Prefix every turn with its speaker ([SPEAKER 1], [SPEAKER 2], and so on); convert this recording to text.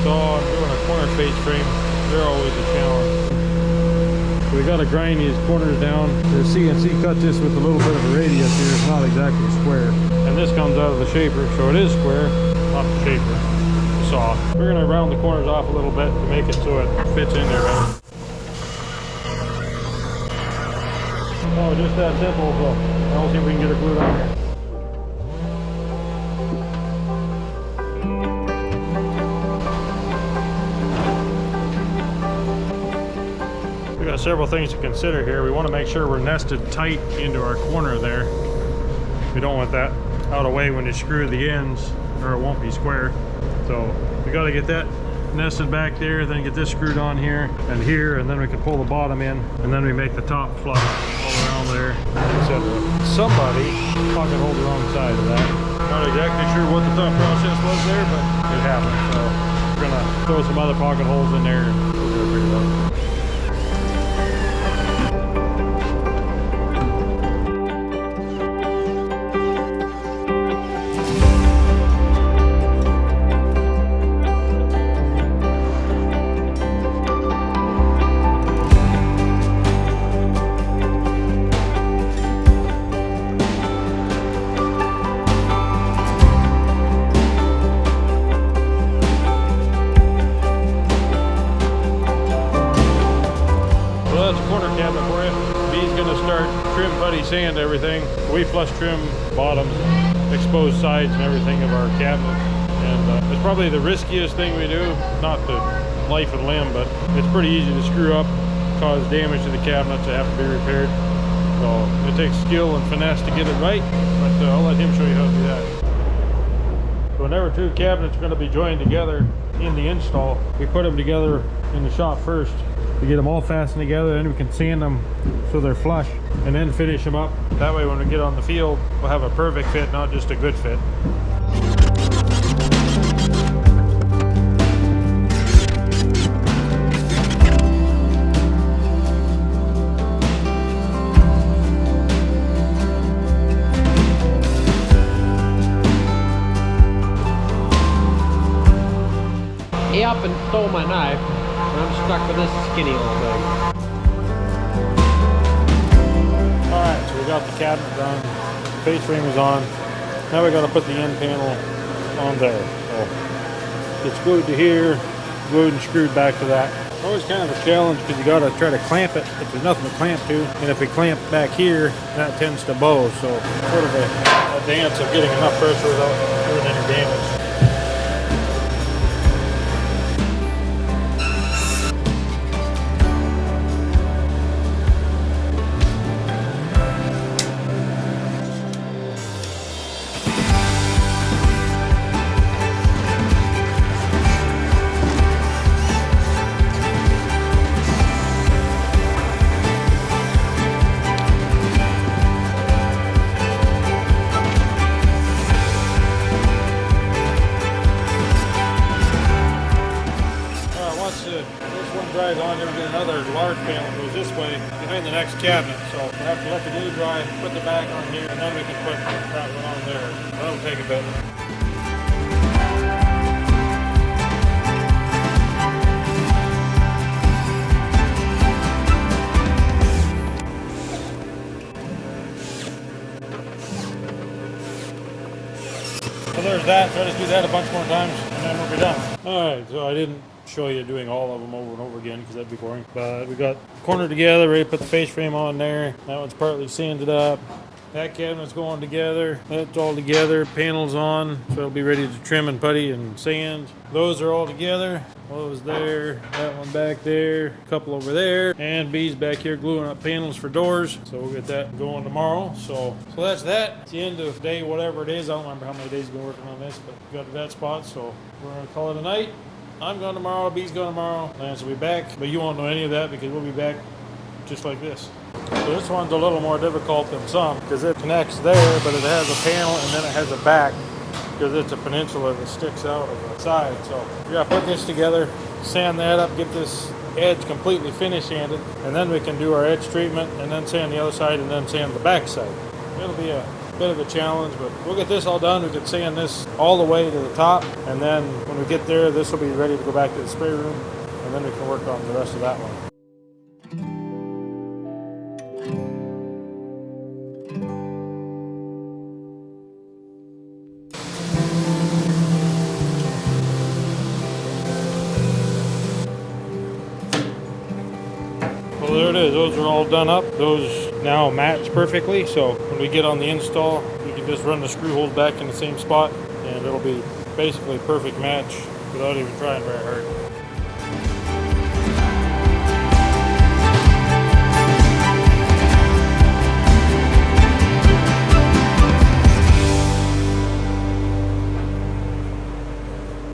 [SPEAKER 1] saw and doing a corner face frame, they're always a challenge. So we got to grind these corners down. The CNC cut this with a little bit of a radius here. It's not exactly square. And this comes out of the shaper, so it is square, not the shaper, the saw. We're going to round the corners off a little bit to make it so it fits in there better. Oh, just that simple, so I'll see if we can get it glued on here. We got several things to consider here. We want to make sure we're nested tight into our corner there. We don't want that out of the way when you screw the ends, or it won't be square. So we got to get that nested back there, then get this screwed on here, and then we can pull the bottom in, and then we make the top flush all around there, etc. Somebody pocket hole the wrong side of that. Not exactly sure what the thought process was there, but it happened. So we're gonna throw some other pocket holes in there and we'll get it figured out. Sand everything. We flush trim bottoms, exposed sides and everything of our cabinet, and it's probably the riskiest thing we do. Not the life and limb, but it's pretty easy to screw up, cause damage to the cabinet to have to be repaired. So it takes skill and finesse to get it right, but I'll let him show you how to do that. So whenever two cabinets are going to be joined together in the install, we put them together in the shop first. We get them all fastened together, then we can sand them so they're flush, and then finish them up. That way when we get on the field, we'll have a perfect fit, not just a good fit.
[SPEAKER 2] He up and stole my knife. I'm stuck with this skinny little thing.
[SPEAKER 1] Alright, so we got the cabinet done. The face frame is on. Now we got to put the end panel on there. So it's glued to here, glued and screwed back to that. Always kind of a challenge because you got to try to clamp it if there's nothing to clamp to. And if we clamp back here, that tends to bow. So sort of a dance of getting enough pressure without doing any damage. Dries on, then we get another large panel that goes this way behind the next cabinet. So we'll have to let the glue dry, put the back on here, and then we can put that one on there. That'll take a bit. So there's that. Try to do that a bunch more times, and then we'll be done. Alright, so I didn't show you doing all of them over and over again because that'd be boring. But we got corner together, ready to put the face frame on there. That one's partly sanded up. That cabinet's going together. That's all together. Panels on, so it'll be ready to trim and putty and sand. Those are all together. Those there, that one back there, a couple over there, and B's back here gluing up panels for doors. So we'll get that going tomorrow. So that's that. It's the end of day, whatever it is. I don't remember how many days we've been working on this, but we got to that spot. So we're gonna call it a night. I'm going tomorrow, B's going tomorrow, Lance will be back, but you won't know any of that because we'll be back just like this. So this one's a little more difficult than some because it connects there, but it has a panel and then it has a back because it's a peninsula that sticks out of the side. So we gotta put this together, sand that up, get this edge completely finish sanded, and then we can do our edge treatment and then sand the other side and then sand the back side. It'll be a bit bit of a challenge, but we'll get this all done. We can sand this all the way to the top, and then when we get there, this will be ready to go back to the spray room, and then we can work on the rest of that one. Well, there it is. Those are all done up. Those now match perfectly. So when we get on the install, we can just run the screw holes back in the same spot, and it'll be basically a perfect match without even trying very hard.